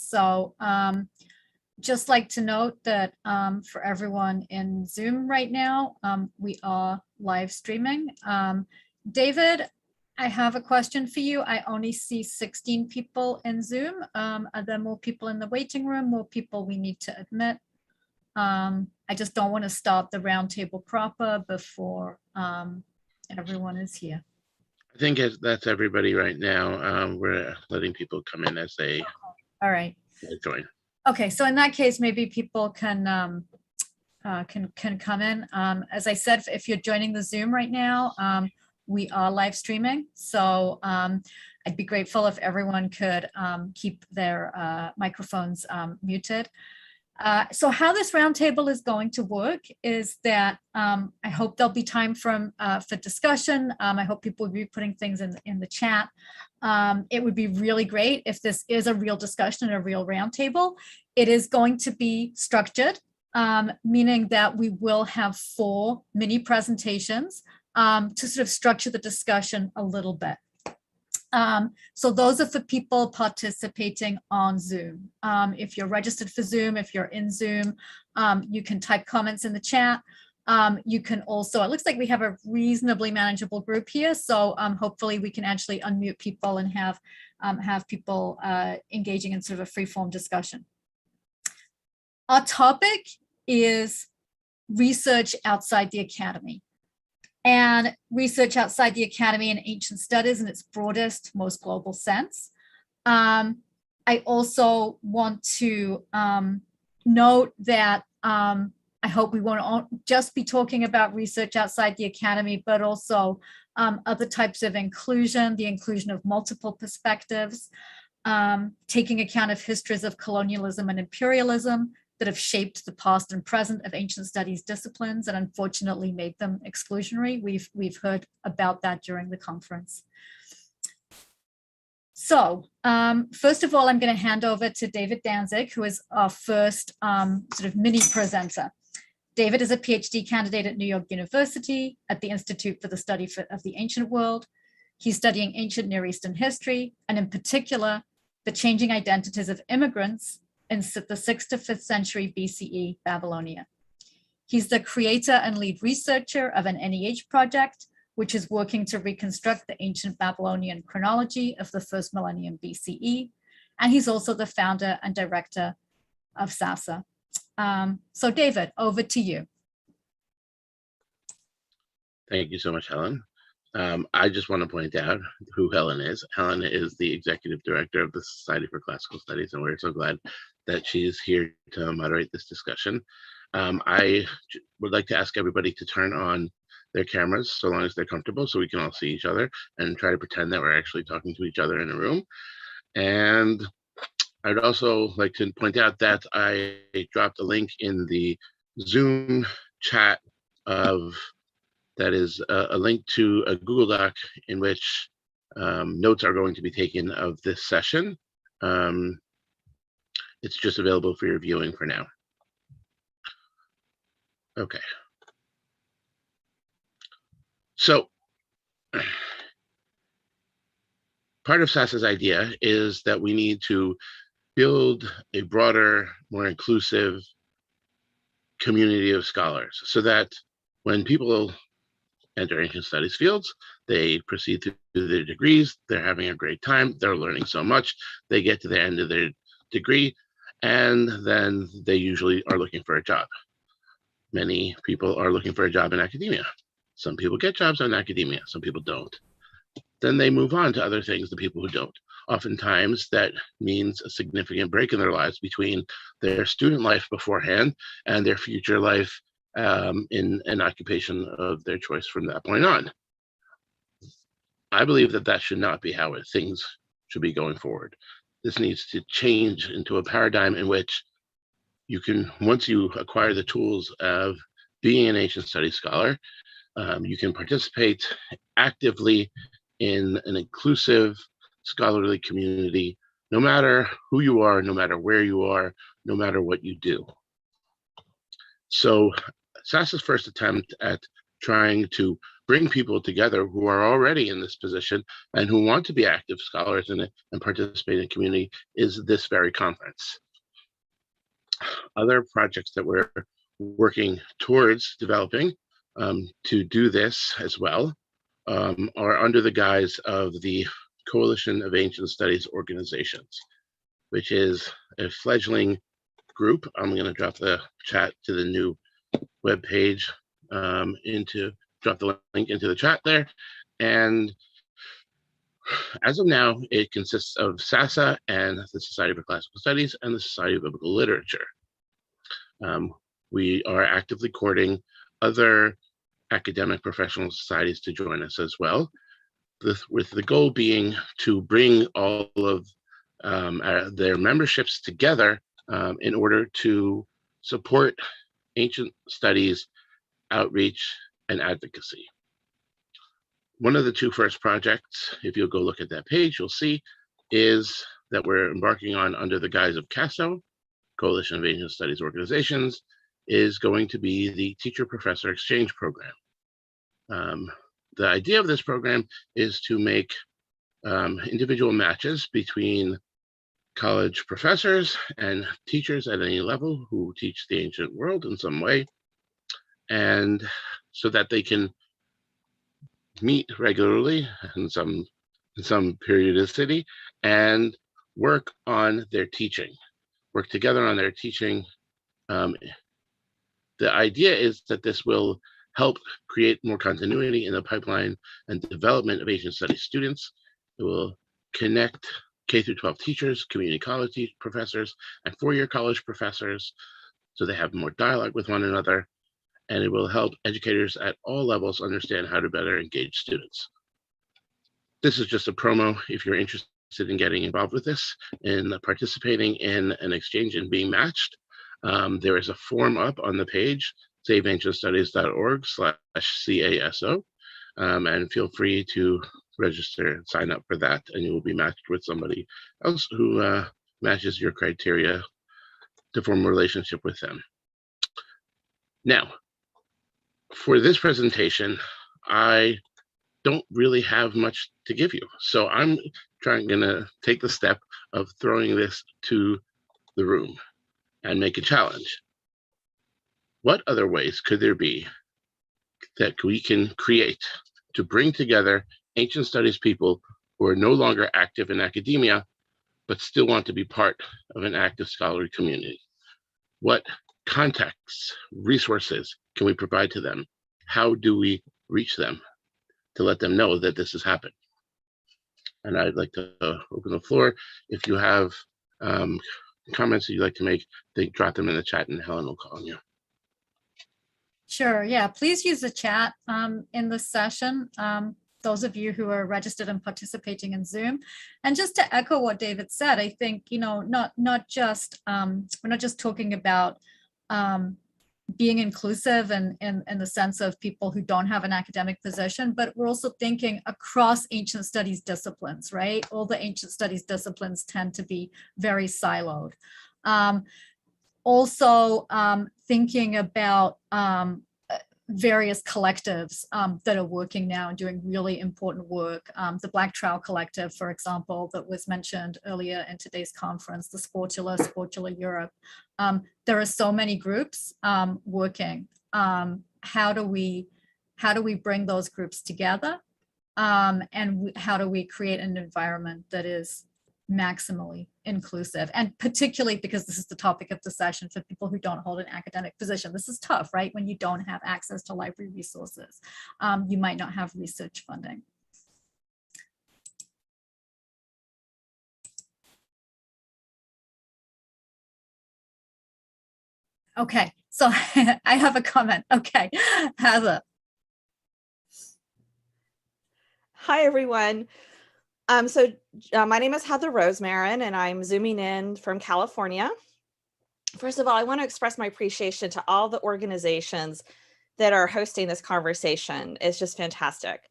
So just like to note that for everyone in Zoom right now, we are live streaming. David, I have a question for you. I only see 16 people in Zoom. Are there more people in the waiting room, more people we need to admit? I just don't want to start the roundtable proper before everyone is here. I think that's everybody right now. We're letting people come in as they All right. join. Okay, so in that case, maybe people can come in. As I said, if you're joining the Zoom right now, we are live streaming. So I'd be grateful if everyone could keep their microphones muted. So how this roundtable is going to work is that I hope there'll be time for discussion. I hope people will be putting things in the chat. It would be really great if this is a real discussion and a real roundtable. It is going to be structured, meaning that we will have 4 mini presentations to sort of structure the discussion a little bit. So those are for people participating on Zoom. If you're registered for Zoom, if you're in Zoom, you can type comments in the chat. You can also, it looks like we have a reasonably manageable group here. So hopefully we can actually unmute people and have people engaging in sort of a free-form discussion. Our topic is research outside the academy. And research outside the academy in ancient studies in its broadest, most global sense. I also want to note that I hope we won't just be talking about research outside the academy, but also other types of inclusion, the inclusion of multiple perspectives, taking account of histories of colonialism and imperialism that have shaped the past and present of ancient studies disciplines and unfortunately made them exclusionary. We've heard about that during the conference. So first of all, I'm going to hand over to David Danzig, who is our first sort of mini presenter. David is a PhD candidate at New York University at the Institute for the Study of the Ancient World. He's studying ancient Near Eastern history, and in particular, the changing identities of immigrants in the 6th to 5th century BCE Babylonia. He's the creator and lead researcher of an NEH project, which is working to reconstruct the ancient Babylonian chronology of the 1st millennium BCE. And he's also the founder and director of SASA. So David, over to you. Thank you so much, Helen. I just want to point out who Helen is. Helen is the executive director of the Society for Classical Studies, and we're so glad that she is here to moderate this discussion. I would like to ask everybody to turn on their cameras so long as they're comfortable so we can all see each other and try to pretend that we're actually talking to each other in a room. And I'd also like to point out that I dropped a link in the Zoom chat that is a link to a Google Doc in which notes are going to be taken of this session. It's just available for your viewing for now. Okay. So part of SASA's idea is that we need to build a broader, more inclusive community of scholars so that when people enter ancient studies fields, they proceed through their degrees, they're having a great time, they're learning so much, they get to the end of their degree, and then they usually are looking for a job. Many people are looking for a job in academia. Some people get jobs in academia, some people don't. Then they move on to other things, the people who don't. Oftentimes that means a significant break in their lives between their student life beforehand and their future life in an occupation of their choice from that point on. I believe that that should not be how things should be going forward. This needs to change into a paradigm in which you can, once you acquire the tools of being an ancient studies scholar, you can participate actively in an inclusive scholarly community, no matter who you are, no matter where you are, no matter what you do. So SASA's first attempt at trying to bring people together who are already in this position and who want to be active scholars in it and participate in community is this very conference. Other projects that we're working towards developing to do this as well are under the guise of the Coalition of Ancient Studies Organizations, which is a fledgling group. I'm going to drop the chat to the new webpage drop the link into the chat there. And as of now, it consists of SASA and the Society for Classical Studies and the Society of Biblical Literature. We are actively courting other academic professional societies to join us as well, with the goal being to bring all of their memberships together in order to support ancient studies, outreach, and advocacy. One of the two first projects, if you'll go look at that page, you'll see is that we're embarking on under the guise of CASO, Coalition of Ancient Studies Organizations, is going to be the Teacher-Professor Exchange Program. The idea of this program is to make individual matches between college professors and teachers at any level who teach the ancient world in some way, and so that they can meet regularly in some periodicity and work on their teaching, work together on their teaching. The idea is that this will help create more continuity in the pipeline and development of Asian studies students. It will connect K through 12 teachers, community college professors, and four-year college professors so they have more dialogue with one another. And it will help educators at all levels understand how to better engage students. This is just a promo if you're interested in getting involved with this, in participating in an exchange and being matched. There is a form up on the page, saveancientstudies.org/CASO, and feel free to register and sign up for that, and you will be matched with somebody else who matches your criteria to form a relationship with them. Now, for this presentation, I don't really have much to give you. So I'm gonna take the step of throwing this to the room and make a challenge. What other ways could there be that we can create to bring together ancient studies people who are no longer active in academia, but still want to be part of an active scholarly community? What contexts, resources can we provide to them? How do we reach them to let them know that this has happened? And I'd like to open the floor. If you have comments that you'd like to make, they drop them in the chat and Helen will call on you. Sure, yeah, please use the chat in this session, those of you who are registered and participating in Zoom. And just to echo what David said, I think, you know, not just, we're not just talking about being inclusive and in the sense of people who don't have an academic position, but we're also thinking across ancient studies disciplines, right? All the ancient studies disciplines tend to be very siloed. Also thinking about various collectives that are working now and doing really important work. The Black Trowel Collective, for example, that was mentioned earlier in today's conference, the Sportula Europe. There are so many groups working. How do we bring those groups together? And how do we create an environment that is maximally inclusive, and particularly because this is the topic of the session for people who don't hold an academic position. This is tough, right? When you don't have access to library resources, you might not have research funding. Okay, so I have a comment. Okay, Heather. Hi, everyone. My name is Heather Rosemarin, and I'm zooming in from California. First of all, I want to express my appreciation to all the organizations that are hosting this conversation. It's just fantastic.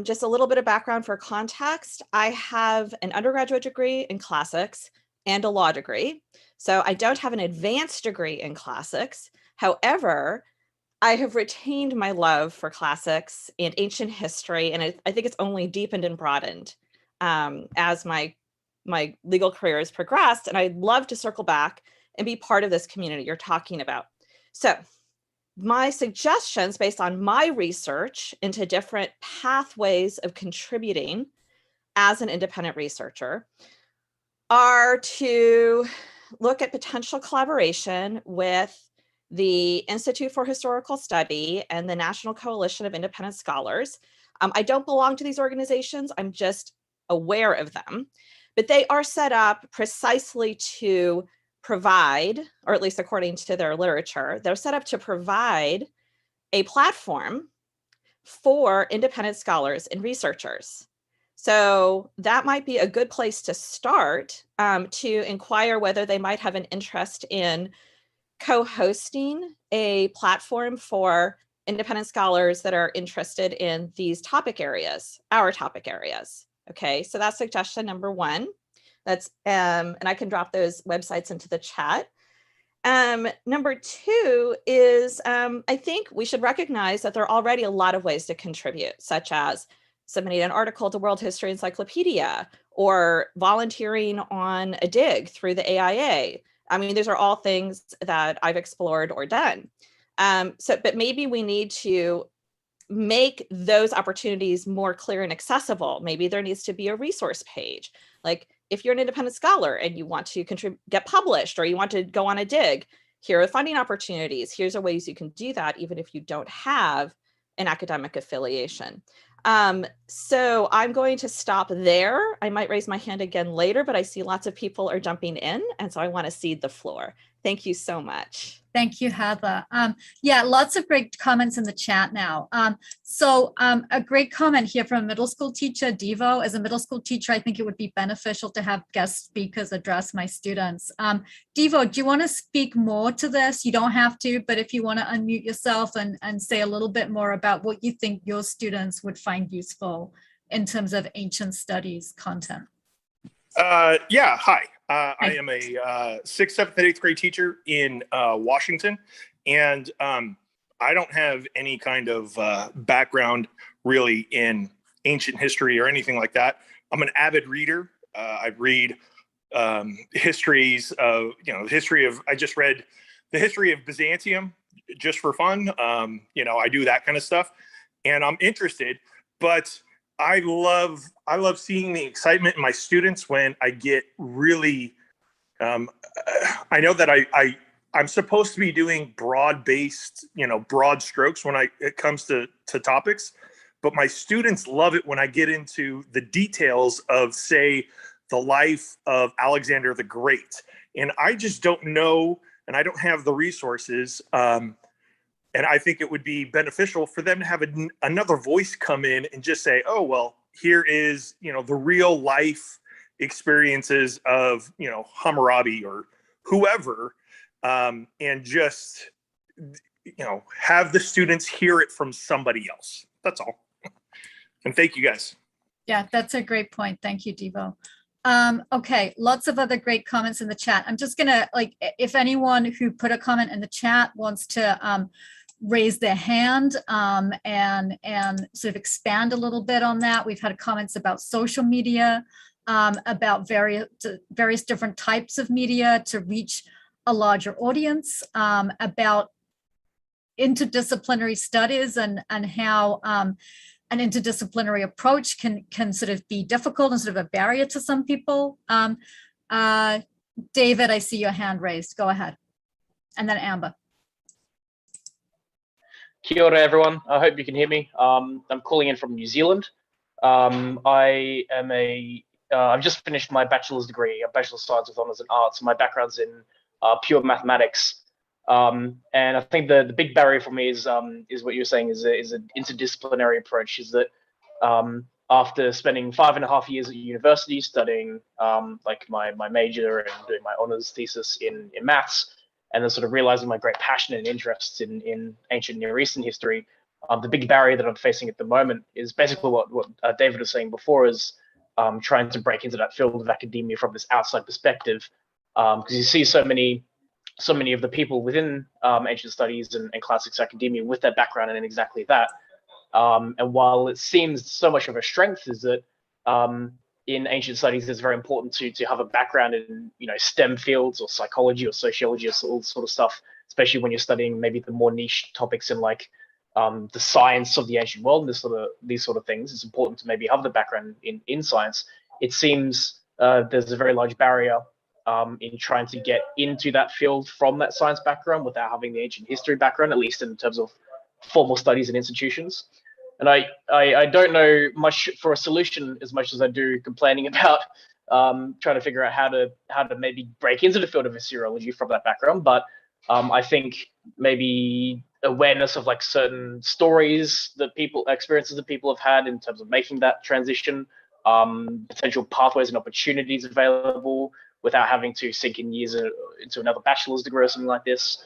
Just a little bit of background for context. I have an undergraduate degree in classics and a law degree. So I don't have an advanced degree in classics. However, I have retained my love for classics and ancient history, and I think it's only deepened and broadened as my legal career has progressed. And I'd love to circle back and be part of this community you're talking about. So my suggestions based on my research into different pathways of contributing as an independent researcher are to look at potential collaboration with the Institute for Historical Study and the National Coalition of Independent Scholars. I don't belong to these organizations, I'm just aware of them, but they are set up precisely to provide, or at least according to their literature, they're set up to provide a platform for independent scholars and researchers. So that might be a good place to start to inquire whether they might have an interest in co-hosting a platform for independent scholars that are interested in these topic areas, our topic areas. Okay, so that's suggestion number one. That's and I can drop those websites into the chat. Number two is I think we should recognize that there are already a lot of ways to contribute, such as submitting an article to World History Encyclopedia or volunteering on a dig through the AIA. I mean, these are all things that I've explored or done. But maybe we need to make those opportunities more clear and accessible. Maybe there needs to be a resource page. Like if you're an independent scholar and you want to get published or you want to go on a dig, here are funding opportunities. Here's the ways you can do that, even if you don't have an academic affiliation. So I'm going to stop there. I might raise my hand again later, but I see lots of people are jumping in, and so I want to cede the floor. Thank you so much. Thank you, Heather. Yeah, lots of great comments in the chat now. A great comment here from a middle school teacher, Devo. As a middle school teacher, I think it would be beneficial to have guest speakers address my students. Devo, do you want to speak more to this? You don't have to, but if you want to unmute yourself and say a little bit more about what you think your students would find useful in terms of ancient studies content. Yeah, hi. I am a 6th, 7th, and 8th grade teacher in Washington, and I don't have any kind of background really in ancient history or anything like that. I'm an avid reader. I read histories of, I just read the history of Byzantium just for fun. I do that kind of stuff, and I'm interested, but I love seeing the excitement in my students when I get really, I know that I'm supposed to be doing broad-based, broad strokes when it comes to topics, but my students love it when I get into the details of, say, the life of Alexander the Great. And I just don't know, and I don't have the resources, and I think it would be beneficial for them to have another voice come in and just say, oh, well, here is, the real life experiences of, Hammurabi or whoever, and just, have the students hear it from somebody else. That's all. And thank you, guys. Yeah, that's a great point. Thank you, Devo. Okay, lots of other great comments in the chat. I'm just gonna, if anyone who put a comment in the chat wants to raise their hand and sort of expand a little bit on that. We've had comments about social media, about various different types of media to reach a larger audience, about interdisciplinary studies and how an interdisciplinary approach can sort of be difficult and sort of a barrier to some people. David, I see your hand raised. Go ahead. And then Amber. Kia ora, everyone. I hope you can hear me. I'm calling in from New Zealand. I've just finished my bachelor's degree, a Bachelor of Science with Honours in Arts. My background's in pure mathematics. And I think the big barrier for me is what you're saying is an interdisciplinary approach. Is that after spending 5.5 years at university studying my major and doing my honours thesis in maths, and then sort of realizing my great passion and interest in ancient Near Eastern history, the big barrier that I'm facing at the moment is basically what David was saying before, is trying to break into that field of academia from this outside perspective, because you see so many so many of the people within ancient studies and classics academia with their background in exactly that. And while it seems so much of a strength is that in ancient studies, it's very important to have a background in STEM fields or psychology or sociology or all this sort of stuff, especially when you're studying maybe the more niche topics in like the science of the ancient world and these sort of things. It's important to maybe have the background in science. It seems there's a very large barrier in trying to get into that field from that science background without having the ancient history background, at least in terms of formal studies and institutions. And I don't know much for a solution as much as I do complaining about trying to figure out how to maybe break into the field of Assyriology from that background. But I think maybe awareness of like certain stories that experiences that people have had in terms of making that transition, potential pathways and opportunities available without having to sink in years into another bachelor's degree or something like this,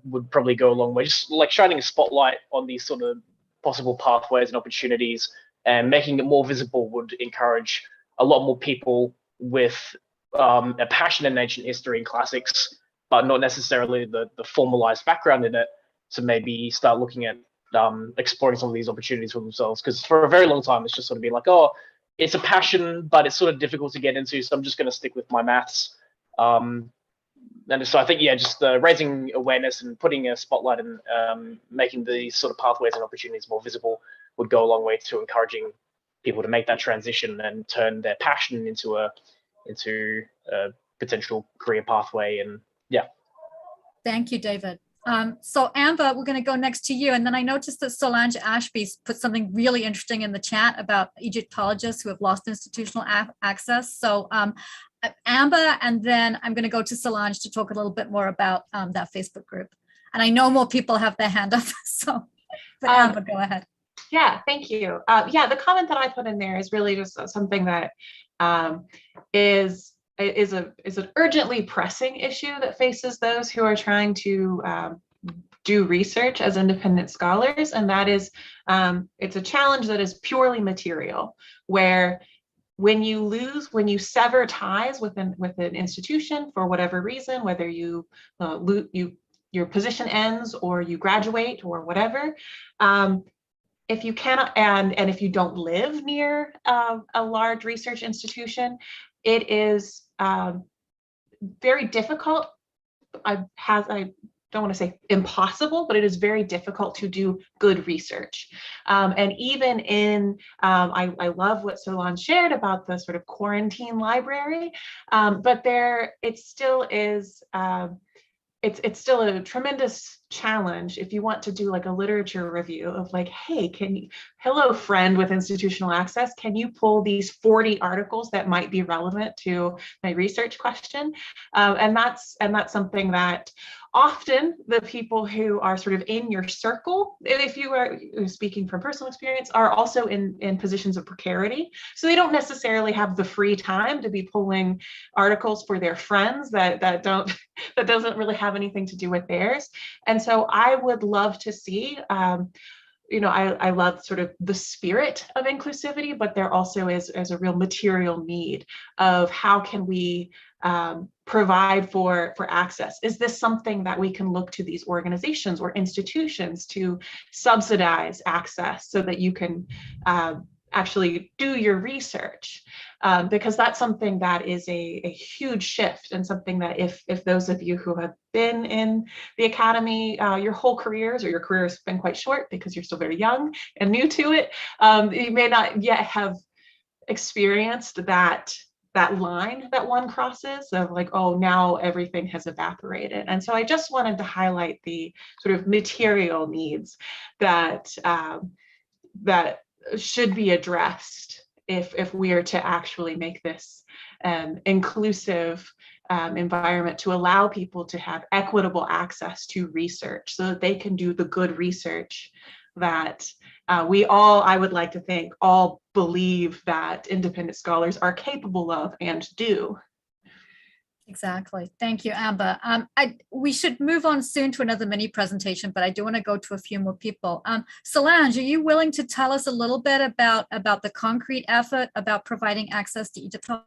would probably go a long way. Just like shining a spotlight on these sort of possible pathways and opportunities and making it more visible would encourage a lot more people with a passion in ancient history and classics, but not necessarily the formalized background in it, to maybe start looking at exploring some of these opportunities for themselves. Because for a very long time, it's just sort of been like, oh, it's a passion, but it's sort of difficult to get into, so I'm just going to stick with my maths. And so I think, yeah, just raising awareness and putting a spotlight and making these sort of pathways and opportunities more visible would go a long way to encouraging people to make that transition and turn their passion into a potential career pathway. And yeah. Thank you, David. So Amber, we're going to go next to you. And then I noticed that Solange Ashby put something really interesting in the chat about Egyptologists who have lost institutional access. So Amber, and then I'm going to go to Solange to talk a little bit more about that Facebook group. And I know more people have their hand up, so but Amber, go ahead. Yeah, thank you. Yeah, the comment that I put in there is really just something that is an urgently pressing issue that faces those who are trying to do research as independent scholars, and that is it's a challenge that is purely material, where when you sever ties with an institution for whatever reason, whether your position ends or you graduate or whatever, if you cannot, and if you don't live near a large research institution, it is very difficult. I don't want to say impossible, but it is very difficult to do good research. And even in, I love what Solange shared about the sort of quarantine library, but it still is, it's still a tremendous challenge if you want to do like a literature review of like, hey, hello friend with institutional access, can you pull these 40 articles that might be relevant to my research question? And that's something that often the people who are sort of in your circle, if you are speaking from personal experience, are also in positions of precarity. So they don't necessarily have the free time to be pulling articles for their friends that doesn't really have anything to do with theirs. And so I would love to see, I love sort of the spirit of inclusivity, but there also is a real material need of how can we provide for access. Is this something that we can look to these organizations or institutions to subsidize access so that you can actually do your research? Because that's something that is a huge shift, and something that if those of you who have been in the academy your whole careers, or your career has been quite short because you're still very young and new to it, you may not yet have experienced that line that one crosses of like, oh, now everything has evaporated. And so I just wanted to highlight the sort of material needs that that should be addressed if we are to actually make this an inclusive environment to allow people to have equitable access to research so that they can do the good research that I would like to think, all believe that independent scholars are capable of and do. Exactly. Thank you, Amber. We should move on soon to another mini presentation, but I do want to go to a few more people. Solange, are you willing to tell us a little bit about the concrete effort about providing access to Egyptology?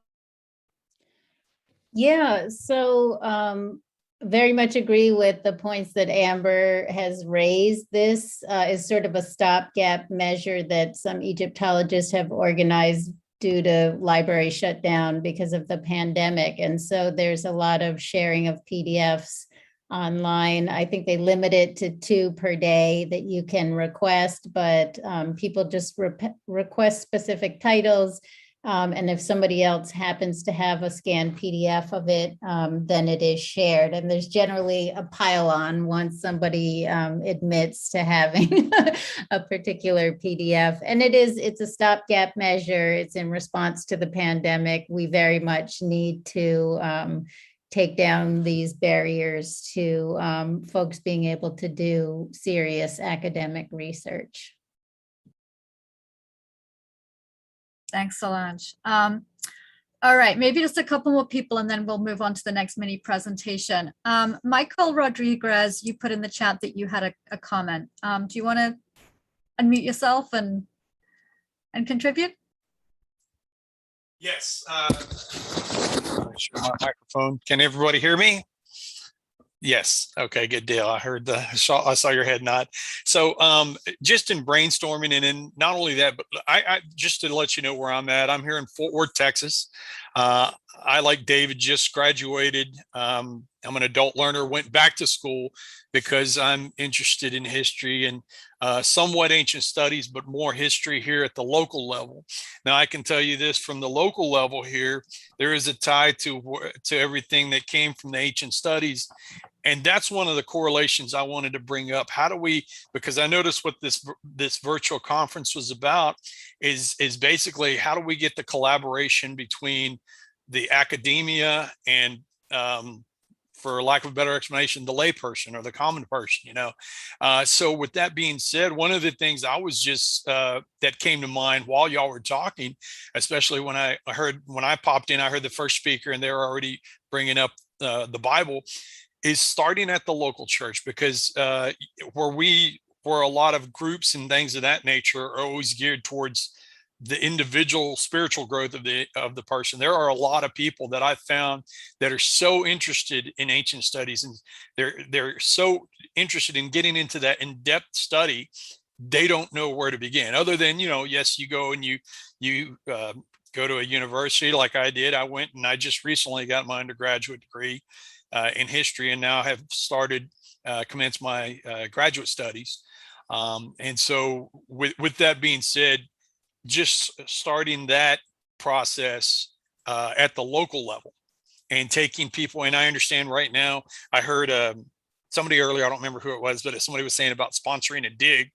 Yeah, so very much agree with the points that Amber has raised. This is sort of a stopgap measure that some Egyptologists have organized due to library shutdown because of the pandemic. And so there's a lot of sharing of PDFs online. I think they limit it to 2 per day that you can request, but people just request specific titles. And if somebody else happens to have a scanned PDF of it, then it is shared. And there's generally a pile on once somebody admits to having a particular PDF. And it's a stopgap measure. It's in response to the pandemic. We very much need to take down these barriers to folks being able to do serious academic research. Thanks, Solange. All right, maybe just a couple more people and then we'll move on to the next mini presentation. Michael Rodriguez, you put in the chat that you had a comment. Do you want to unmute yourself and contribute? Yes. Share my microphone. Can everybody hear me? Yes. Okay, good deal. I heard I saw your head nod. So just in brainstorming, and then not only that, but I just to let you know where I'm at, I'm here in Fort Worth, Texas. I, like David, just graduated. I'm an adult learner, went back to school because I'm interested in history and somewhat ancient studies, but more history here at the local level. Now, I can tell you this, from the local level here, there is a tie to everything that came from the ancient studies. And that's one of the correlations I wanted to bring up. How do we, because I noticed what this virtual conference was about is basically how do we get the collaboration between the academia and for lack of a better explanation, the layperson or the common person, you know? So with that being said, one of the things I was just, that came to mind while y'all were talking, especially when I popped in, I heard the first speaker and they were already bringing up the Bible, is starting at the local church, because where a lot of groups and things of that nature are always geared towards the individual spiritual growth of the person. There are a lot of people that I've found that are so interested in ancient studies, and they're so interested in getting into that in-depth study, they don't know where to begin, other than, you know, yes, you go and you go to a university like I did. I went and I just recently got my undergraduate degree in history, and now have started commenced my graduate studies. And so with that being said, just starting that process at the local level and taking people. And I understand right now, I heard somebody earlier, I don't remember who it was, but somebody was saying about sponsoring a dig,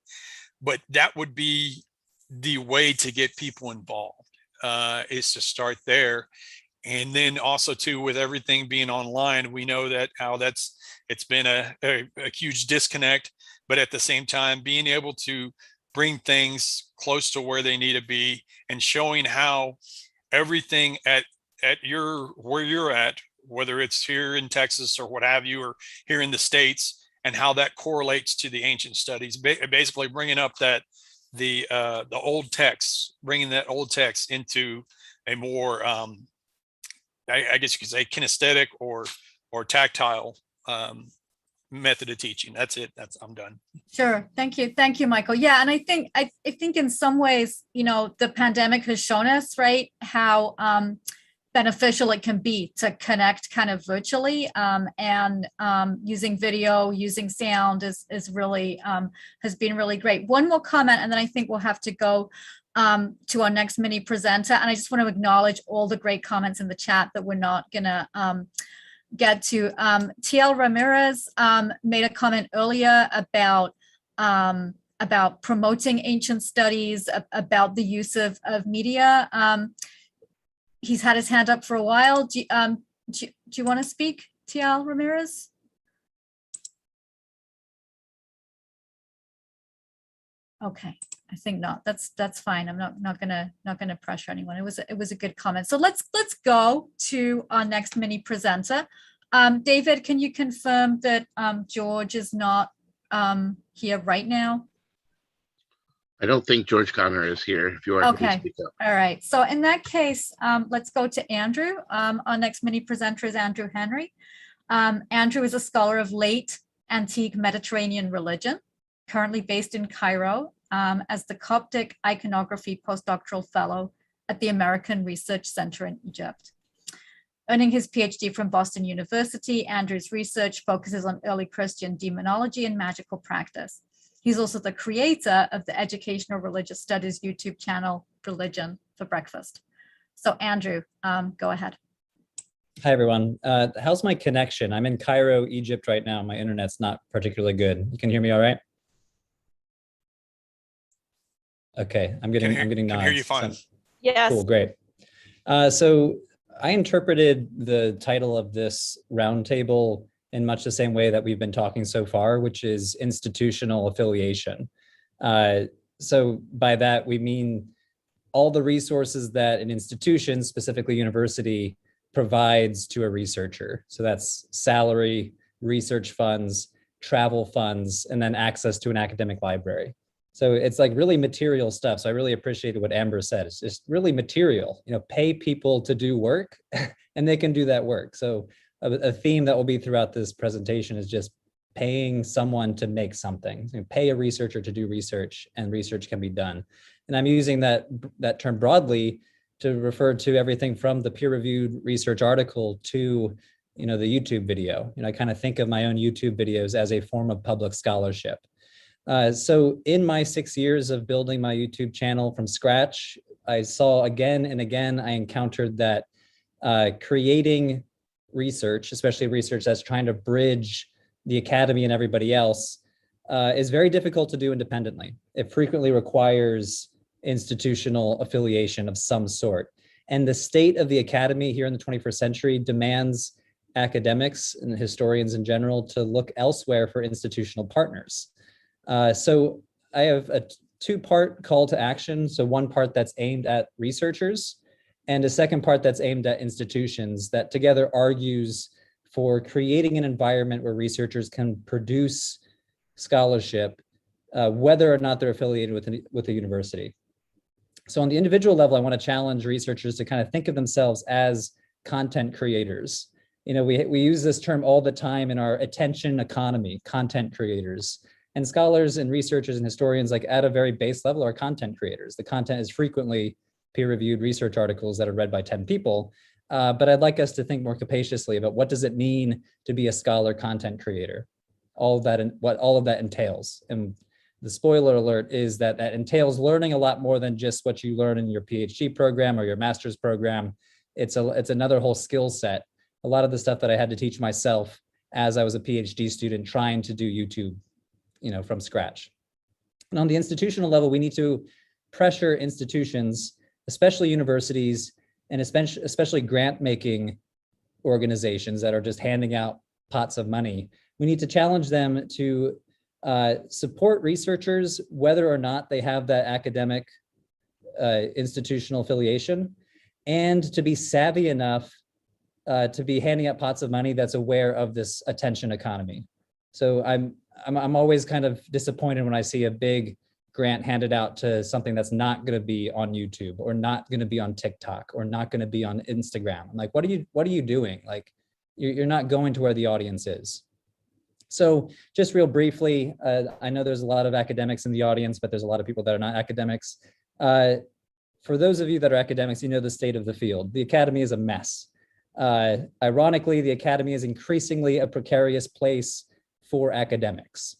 but that would be the way to get people involved, is to start there. And then also too, with everything being online, we know that it's been a huge disconnect, but at the same time, being able to bring things close to where they need to be and showing how everything at where you're at, whether it's here in Texas or what have you, or here in the States, and how that correlates to the ancient studies, basically bringing up that the old texts, bringing that old text into a more, I guess you could say, kinesthetic or tactile method of teaching. That's it. I'm done. Sure. Thank you, Michael. Yeah. And I think in some ways, you know, the pandemic has shown us, right, how beneficial it can be to connect kind of virtually, and using video, using sound is really, has been really great. One more comment, and then I think we'll have to go to our next mini presenter. And I just want to acknowledge all the great comments in the chat that we're not gonna get to. TL Ramirez made a comment earlier about promoting ancient studies, about the use of media. He's had his hand up for a while. Do you want to speak, TL Ramirez? Okay, I think not. That's fine. I'm not gonna pressure anyone. It was a good comment. So let's go to our next mini presenter. David, can you confirm that George is not here right now? I don't think George Connor is here. If you are, Okay. please speak up. All right. So in that case, let's go to Andrew. Our next mini presenter is Andrew Henry. Andrew is a scholar of late antique Mediterranean religion, currently based in Cairo as the Coptic Iconography Postdoctoral Fellow at the American Research Center in Egypt. Earning his PhD from Boston University, Andrew's research focuses on early Christian demonology and magical practice. He's also the creator of the educational religious studies YouTube channel, Religion for Breakfast. So Andrew, go ahead. Hi, everyone. How's my connection? I'm in Cairo, Egypt right now. My internet's not particularly good. You can hear me all right? Okay, I'm getting nods. Can hear you fine. Yes. Cool, great. So I interpreted the title of this roundtable in much the same way that we've been talking so far, which is institutional affiliation. So by that, we mean all the resources that an institution, specifically university, provides to a researcher. So that's salary, research funds, travel funds, and then access to an academic library. So it's like really material stuff. So I really appreciated what Amber said. It's just really material, pay people to do work and they can do that work. So a theme that will be throughout this presentation is just paying someone to make something. Pay a researcher to do research and research can be done. And I'm using that term broadly to refer to everything from the peer-reviewed research article to the YouTube video. I kind of think of my own YouTube videos as a form of public scholarship. So in my 6 years of building my YouTube channel from scratch, I saw again and again, I encountered that creating research, especially research that's trying to bridge the academy and everybody else, is very difficult to do independently. It frequently requires institutional affiliation of some sort. And the state of the academy here in the 21st century demands academics and historians in general to look elsewhere for institutional partners. So I have a two-part call to action. So one part that's aimed at researchers and a second part that's aimed at institutions that together argues for creating an environment where researchers can produce scholarship, whether or not they're affiliated with a university. So on the individual level, I want to challenge researchers to kind of think of themselves as content creators. We use this term all the time in our attention economy, content creators. And scholars and researchers and historians, like at a very base level, are content creators. The content is frequently peer-reviewed research articles that are read by 10 people. But I'd like us to think more capaciously about what does it mean to be a scholar content creator, all of that and what all of that entails. And the spoiler alert is that entails learning a lot more than just what you learn in your PhD program or your master's program. It's another whole skill set. A lot of the stuff that I had to teach myself as I was a PhD student trying to do YouTube, from scratch. And on the institutional level, we need to pressure institutions, especially universities, and especially grant-making organizations that are just handing out pots of money. We need to challenge them to support researchers, whether or not they have that academic institutional affiliation, and to be savvy enough to be handing out pots of money that's aware of this attention economy. So I'm always kind of disappointed when I see a big grant handed out to something that's not going to be on YouTube or not going to be on TikTok or not going to be on Instagram. I'm like, what are you doing? Like, you're not going to where the audience is. So just real briefly, I know there's a lot of academics in the audience, but there's a lot of people that are not academics. For those of you that are academics, you know the state of the field. The academy is a mess. Ironically, the academy is increasingly a precarious place for academics.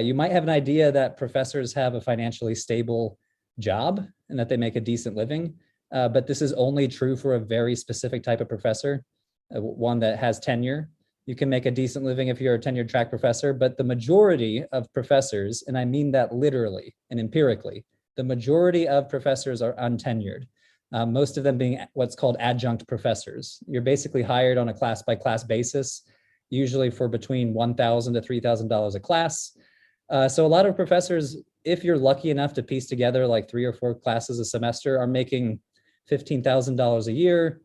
You might have an idea that professors have a financially stable job and that they make a decent living, but this is only true for a very specific type of professor, one that has tenure. You can make a decent living if you're a tenured track professor, but the majority of professors, and I mean that literally and empirically, the majority of professors are untenured, most of them being what's called adjunct professors. You're basically hired on a class-by-class basis, usually for between $1,000 to $3,000 a class. So a lot of professors, if you're lucky enough to piece together like 3 or 4 classes a semester, are making $15,000 a year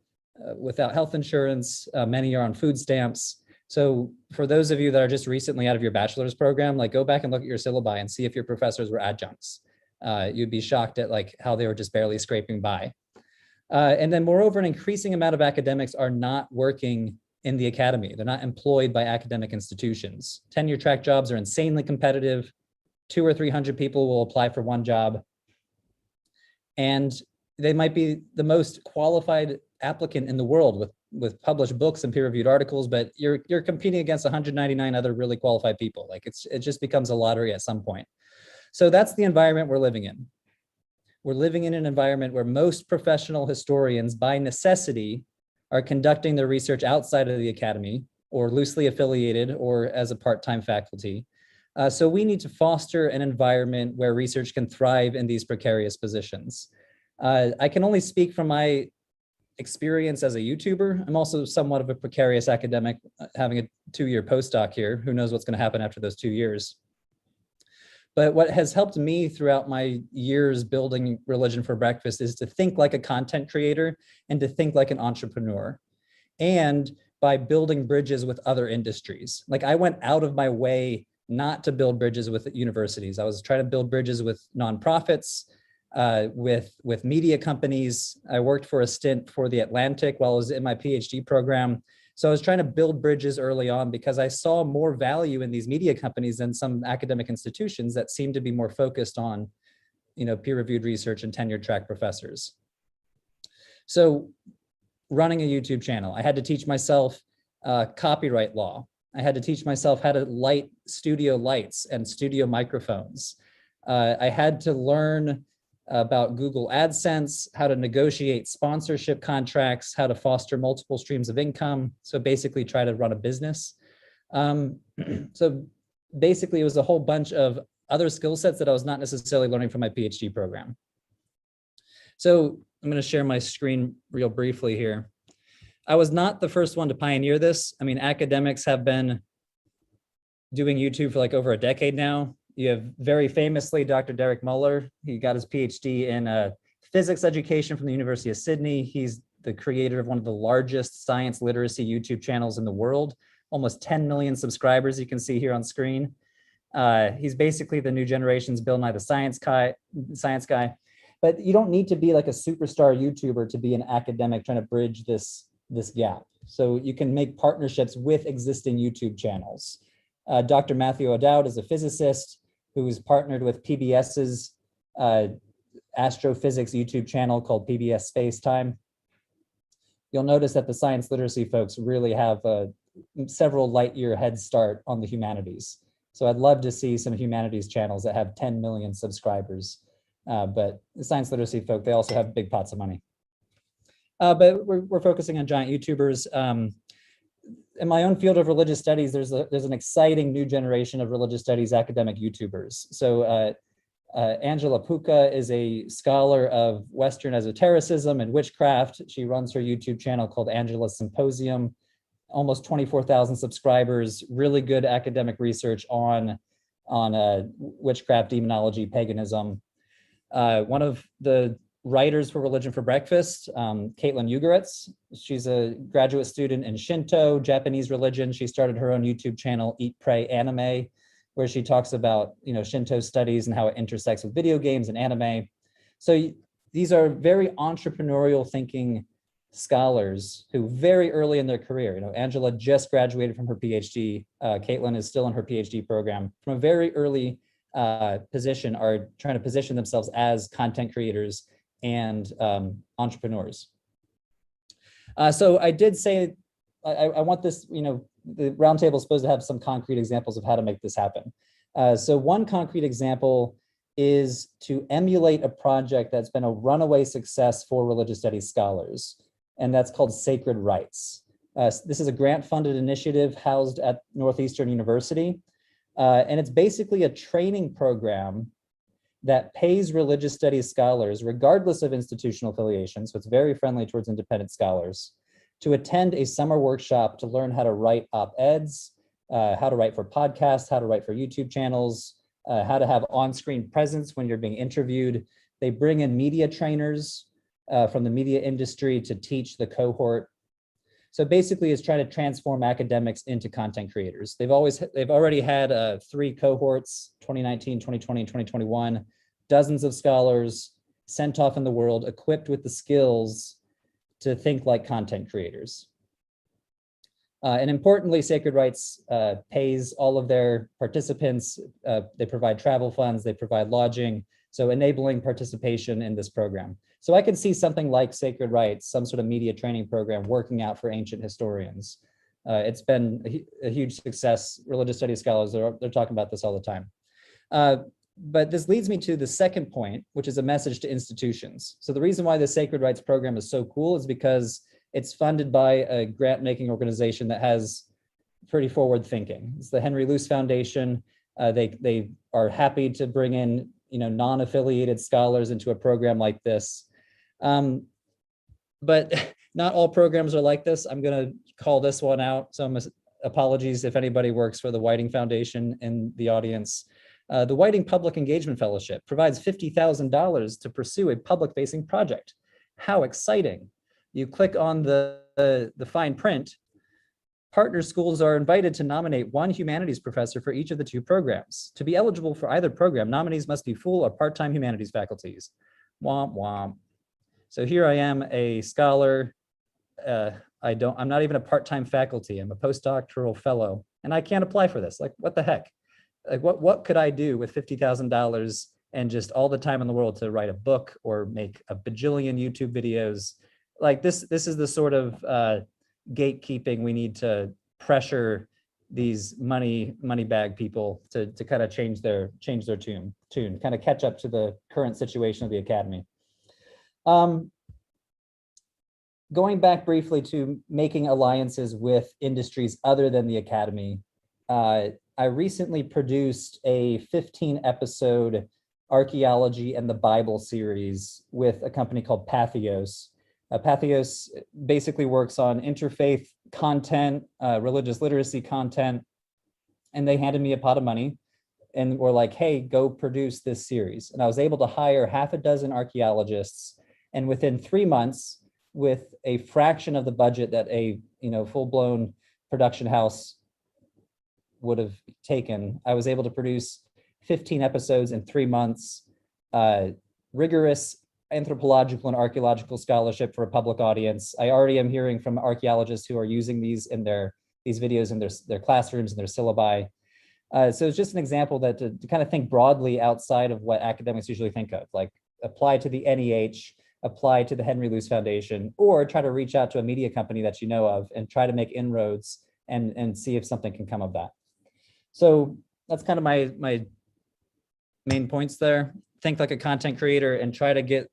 without health insurance. Many are on food stamps. So for those of you that are just recently out of your bachelor's program, like go back and look at your syllabi and see if your professors were adjuncts. You'd be shocked at like how they were just barely scraping by. And then moreover, an increasing amount of academics are not working in the academy. They're not employed by academic institutions. Tenure track jobs are insanely competitive. 200 or 300 people will apply for one job. And they might be the most qualified applicant in the world with published books and peer-reviewed articles, but you're competing against 199 other really qualified people. Like it just becomes a lottery at some point. So that's the environment we're living in. We're living in an environment where most professional historians, by necessity, are conducting their research outside of the academy or loosely affiliated or as a part-time faculty. So we need to foster an environment where research can thrive in these precarious positions. I can only speak from my experience as a YouTuber. I'm also somewhat of a precarious academic, having a 2-year postdoc here. Who knows what's going to happen after those 2 years? But what has helped me throughout my years building Religion for Breakfast is to think like a content creator and to think like an entrepreneur. And by building bridges with other industries. Like I went out of my way not to build bridges with universities. I was trying to build bridges with nonprofits, with media companies. I worked for a stint for The Atlantic while I was in my PhD program. So I was trying to build bridges early on because I saw more value in these media companies than some academic institutions that seemed to be more focused on, peer-reviewed research and tenure track professors. So running a YouTube channel, I had to teach myself copyright law. I had to teach myself how to light studio lights and studio microphones. I had to learn about Google AdSense, how to negotiate sponsorship contracts, how to foster multiple streams of income. So basically try to run a business. So basically it was a whole bunch of other skill sets that I was not necessarily learning from my PhD program. So I'm going to share my screen real briefly here. I was not the first one to pioneer this. I mean, academics have been doing YouTube for like over a decade now. You have very famously Dr. Derek Muller. He got his PhD in physics education from the University of Sydney. He's the creator of one of the largest science literacy YouTube channels in the world, almost 10 million subscribers you can see here on screen. He's basically the new generation's Bill Nye the Science Guy. But you don't need to be like a superstar YouTuber to be an academic trying to bridge this gap. So you can make partnerships with existing YouTube channels. Dr. Matthew O'Dowd is a physicist who's partnered with PBS's astrophysics YouTube channel called PBS Space Time. You'll notice that the science literacy folks really have several light year head start on the humanities. So I'd love to see some humanities channels that have 10 million subscribers. But the science literacy folk, they also have big pots of money. But we're focusing on giant YouTubers. In my own field of religious studies, there's an exciting new generation of religious studies academic YouTubers. So Angela Puka is a scholar of Western esotericism and witchcraft. She runs her YouTube channel called Angela's Symposium, almost 24,000 subscribers, really good academic research on witchcraft, demonology, paganism. One of the writers for Religion for Breakfast, Caitlin Ugaritz. She's a graduate student in Shinto, Japanese religion. She started her own YouTube channel, Eat, Pray, Anime, where she talks about Shinto studies and how it intersects with video games and anime. So these are very entrepreneurial thinking scholars who very early in their career, Angela just graduated from her PhD. Caitlin is still in her PhD program. From a very early position are trying to position themselves as content creators and entrepreneurs. So I did say, I want this, the roundtable is supposed to have some concrete examples of how to make this happen. So one concrete example is to emulate a project that's been a runaway success for religious studies scholars, and that's called Sacred Rites. This is a grant-funded initiative housed at Northeastern University, and it's basically a training program that pays religious studies scholars, regardless of institutional affiliation, so it's very friendly towards independent scholars, to attend a summer workshop to learn how to write op-eds, how to write for podcasts, how to write for YouTube channels, how to have on-screen presence when you're being interviewed. They bring in media trainers from the media industry to teach the cohort. So basically it's trying to transform academics into content creators. They've already had 3 cohorts, 2019, 2020, and 2021, dozens of scholars sent off in the world, equipped with the skills to think like content creators. And importantly, Sacred Writes pays all of their participants. They provide travel funds, they provide lodging, so enabling participation in this program. So I could see something like Sacred Writes, some sort of media training program working out for ancient historians. It's been a huge success. Religious studies scholars, they're talking about this all the time. But this leads me to the second point, which is a message to institutions. So the reason why the Sacred Writes program is so cool is because it's funded by a grant-making organization that has pretty forward thinking. It's the Henry Luce Foundation. They are happy to bring in non-affiliated scholars into a program like this. But not all programs are like this. I'm going to call this one out. So apologies if anybody works for the Whiting Foundation in the audience. The Whiting Public Engagement Fellowship provides $50,000 to pursue a public-facing project. How exciting. You click on the fine print. Partner schools are invited to nominate one humanities professor for each of the two programs. To be eligible for either program, nominees must be full or part-time humanities faculties. Womp womp. So here I am, a scholar. I'm not even a part-time faculty. I'm a postdoctoral fellow, and I can't apply for this. Like, what the heck? Like, what could I do with $50,000 and just all the time in the world to write a book or make a bajillion YouTube videos? Like this is the sort of gatekeeping we need to pressure these money bag people to kind of change their tune, kind of catch up to the current situation of the academy. Going back briefly to making alliances with industries other than the academy, I recently produced a 15-episode archaeology and the Bible series with a company called Patheos. Patheos basically works on interfaith content, religious literacy content, and they handed me a pot of money and were like, hey, go produce this series. And I was able to hire half a dozen archaeologists, and within 3 months, with a fraction of the budget that a full-blown production house would have taken, I was able to produce 15 episodes in 3 months, rigorous anthropological and archaeological scholarship for a public audience. I already am hearing from archaeologists who are using these videos in their classrooms and their syllabi. So it's just an example that to kind of think broadly outside of what academics usually think of, like apply to the NEH, apply to the Henry Luce Foundation, or try to reach out to a media company that you know of and try to make inroads and see if something can come of that. So that's kind of my main points there. Think like a content creator and try to get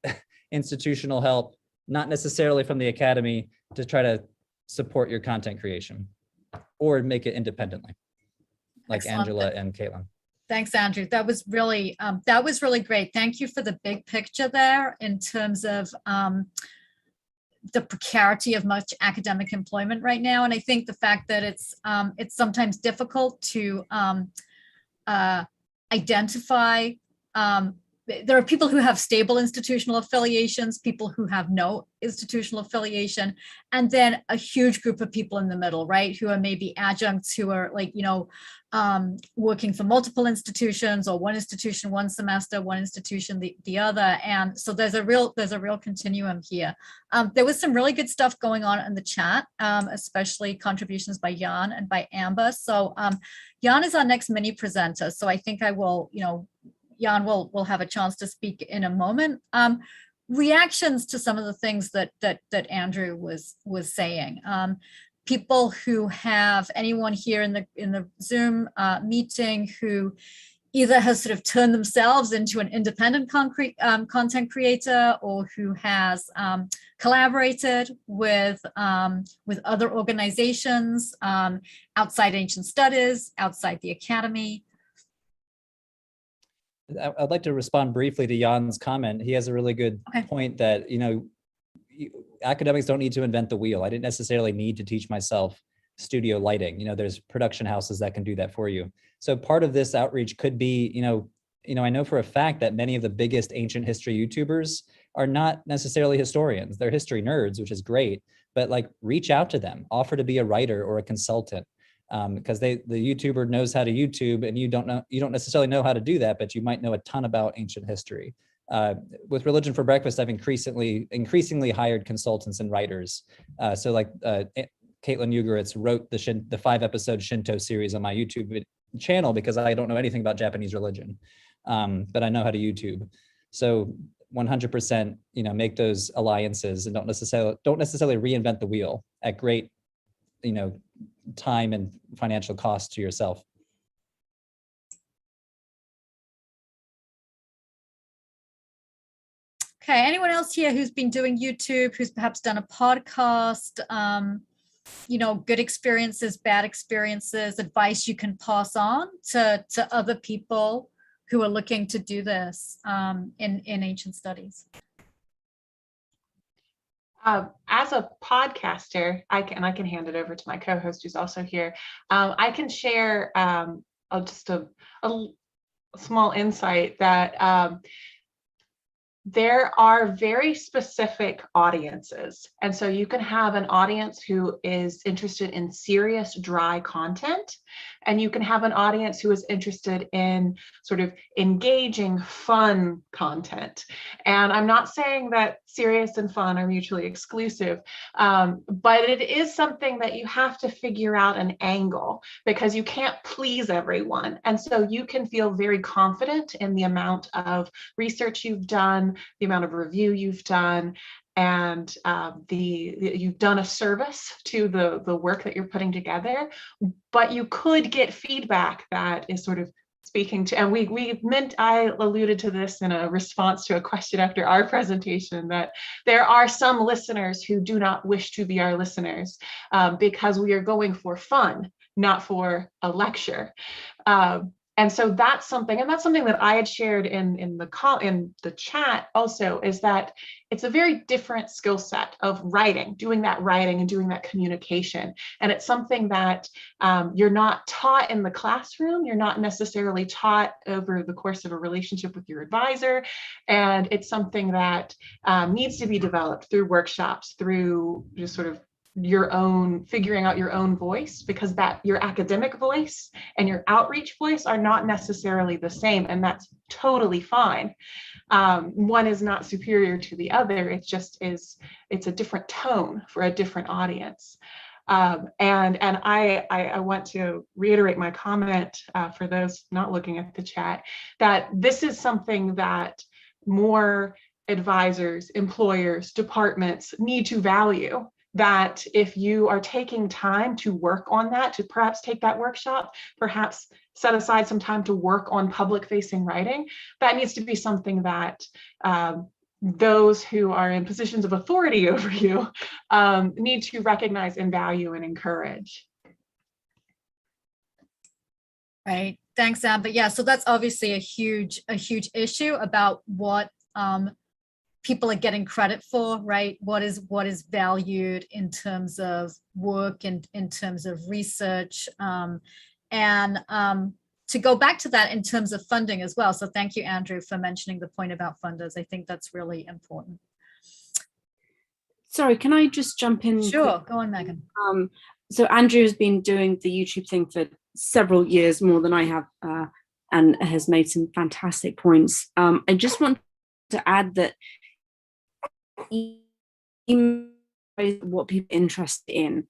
institutional help, not necessarily from the academy, to try to support your content creation or make it independently, like Excellent. Angela and Caitlin. Thanks, Andrew. That was really great. Thank you for the big picture there in terms of the precarity of much academic employment right now. And I think the fact that it's sometimes difficult to identify. There are people who have stable institutional affiliations, people who have no institutional affiliation, and then a huge group of people in the middle, right? Who are maybe adjuncts, who are like, working for multiple institutions, or one institution one semester, one institution the other. And so there's a real continuum here. There was some really good stuff going on in the chat, especially contributions by Jan and by Amber. So Jan is our next mini presenter. So I think I will, Jan will have a chance to speak in a moment. Reactions to some of the things that Andrew was saying. People who have, anyone here in the Zoom meeting who either has sort of turned themselves into an independent content creator, or who has collaborated with other organizations outside ancient studies, outside the academy. I'd like to respond briefly to Jan's comment. He has a really good point that, academics don't need to invent the wheel. I didn't necessarily need to teach myself studio lighting. There's production houses that can do that for you. So part of this outreach could be, I know for a fact that many of the biggest ancient history YouTubers are not necessarily historians. They're history nerds, which is great, but like reach out to them, offer to be a writer or a consultant. Because the YouTuber knows how to YouTube, and you don't necessarily know how to do that, but you might know a ton about ancient history. With Religion for Breakfast, I've increasingly hired consultants and writers. So like Caitlin Ugeritz wrote the 5-episode Shinto series on my YouTube channel because I don't know anything about Japanese religion, but I know how to YouTube. So 100%, make those alliances and don't necessarily reinvent the wheel at great, time and financial cost to yourself. Okay, anyone else here who's been doing YouTube, who's perhaps done a podcast, good experiences, bad experiences, advice you can pass on to other people who are looking to do this in ancient studies? As a podcaster, I can hand it over to my co-host who's also here. I can share just a small insight that there are very specific audiences. And so you can have an audience who is interested in serious, dry content, and you can have an audience who is interested in sort of engaging, fun content. And I'm not saying that serious and fun are mutually exclusive, but it is something that you have to figure out an angle, because you can't please everyone. And so you can feel very confident in the amount of research you've done, the amount of review you've done, and you've done a service to the work that you're putting together. But you could get feedback that is sort of speaking to, and I alluded to this in a response to a question after our presentation, that there are some listeners who do not wish to be our listeners because we are going for fun, not for a lecture. And so that's something that I had shared in the chat also, is that it's a very different skill set of writing, doing and doing that communication. And it's something that you're not taught in the classroom. You're not necessarily taught over the course of a relationship with your advisor. And it's something that needs to be developed through workshops, through just sort of figuring out your own voice, because that your academic voice and your outreach voice are not necessarily the same, and that's totally fine. One is not superior to the other. It's a different tone for a different audience. And I want to reiterate my comment for those not looking at the chat, that this is something that more advisors, employers, departments need to value. That if you are taking time to work on that, to perhaps take that workshop, perhaps set aside some time to work on public-facing writing, that needs to be something that those who are in positions of authority over you need to recognize and value and encourage. Right. Thanks, Anne. But yeah, so that's obviously a huge issue about what people are getting credit for, right? What is valued in terms of work and in terms of research, and to go back to that in terms of funding as well. So thank you, Andrew, for mentioning the point about funders. I think that's really important. Sorry, can I just jump in? Sure, go on, Megan. So Andrew has been doing the YouTube thing for several years, more than I have, and has made some fantastic points. I just want to add that what people are interested in.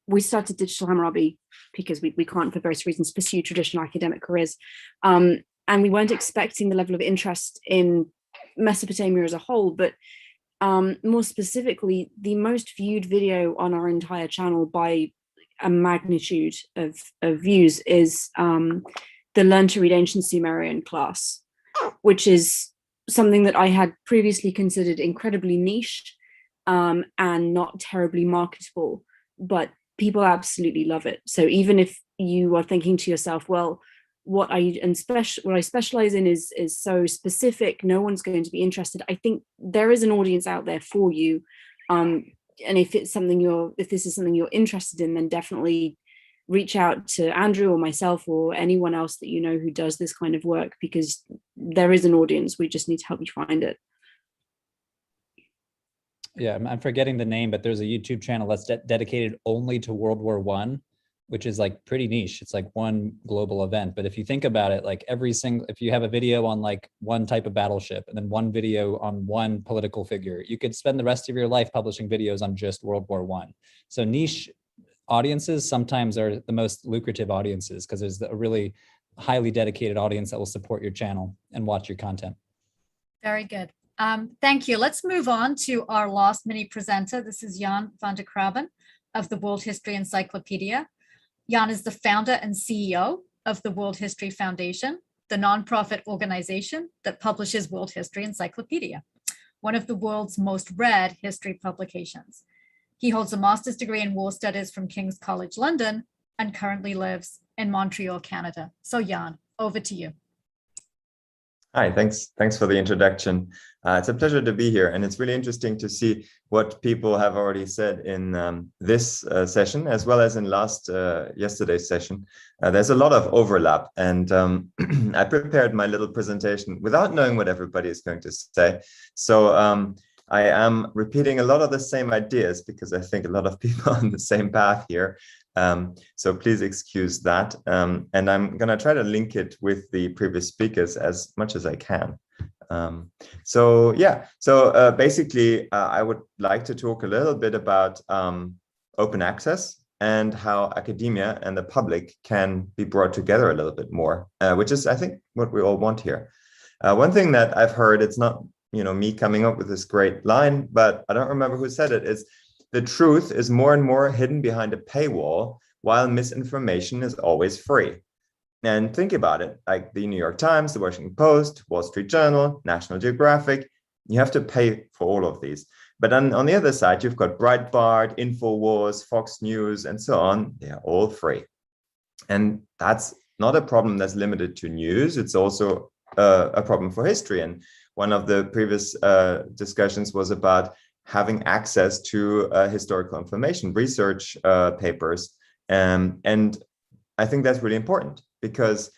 We started Digital Hammurabi because we can't, for various reasons, pursue traditional academic careers. And we weren't expecting the level of interest in Mesopotamia as a whole, but more specifically, the most viewed video on our entire channel by a magnitude of views is the Learn to Read Ancient Sumerian class, which is something that I had previously considered incredibly niche and not terribly marketable, but people absolutely love it. So even if you are thinking to yourself, well, what I specialize in is so specific, no one's going to be interested, I think there is an audience out there for you. And if this is something you're interested in, then definitely reach out to Andrew or myself or anyone else that you know who does this kind of work, because there is an audience. We just need to help you find it. Yeah, I'm forgetting the name, but there's a YouTube channel that's dedicated only to World War I. which is like pretty niche. It's like one global event. But if you think about it, like if you have a video on like one type of battleship and then one video on one political figure, you could spend the rest of your life publishing videos on just World War I. So niche audiences sometimes are the most lucrative audiences because there's a really highly dedicated audience that will support your channel and watch your content. Very good. Thank you. Let's move on to our last mini presenter. This is Jan van Decraban of the World History Encyclopedia. Jan is the founder and CEO of the World History Foundation, the nonprofit organization that publishes World History Encyclopedia, one of the world's most read history publications. He holds a master's degree in war studies from King's College London and currently lives in Montreal, Canada. So Jan, over to you. Hi, thanks for the introduction. It's a pleasure to be here, and it's really interesting to see what people have already said in this session, as well as in yesterday's session. There's a lot of overlap, and I prepared my little presentation without knowing what everybody is going to say. So I am repeating a lot of the same ideas because I think a lot of people are on the same path here. So please excuse that. And I'm going to try to link it with the previous speakers as much as I can. Basically, I would like to talk a little bit about open access and how academia and the public can be brought together a little bit more, which is, I think, what we all want here. One thing that I've heard, it's not me coming up with this great line, but I don't remember who said it, is the truth is more and more hidden behind a paywall, while misinformation is always free. And think about it, like the New York Times, the Washington Post, Wall Street Journal, National Geographic, you have to pay for all of these. But on the other side, you've got Breitbart, InfoWars, Fox News, and so on. They are all free. And that's not a problem that's limited to news. It's also a problem for history. And one of the previous discussions was about having access to historical information, research papers. And I think that's really important because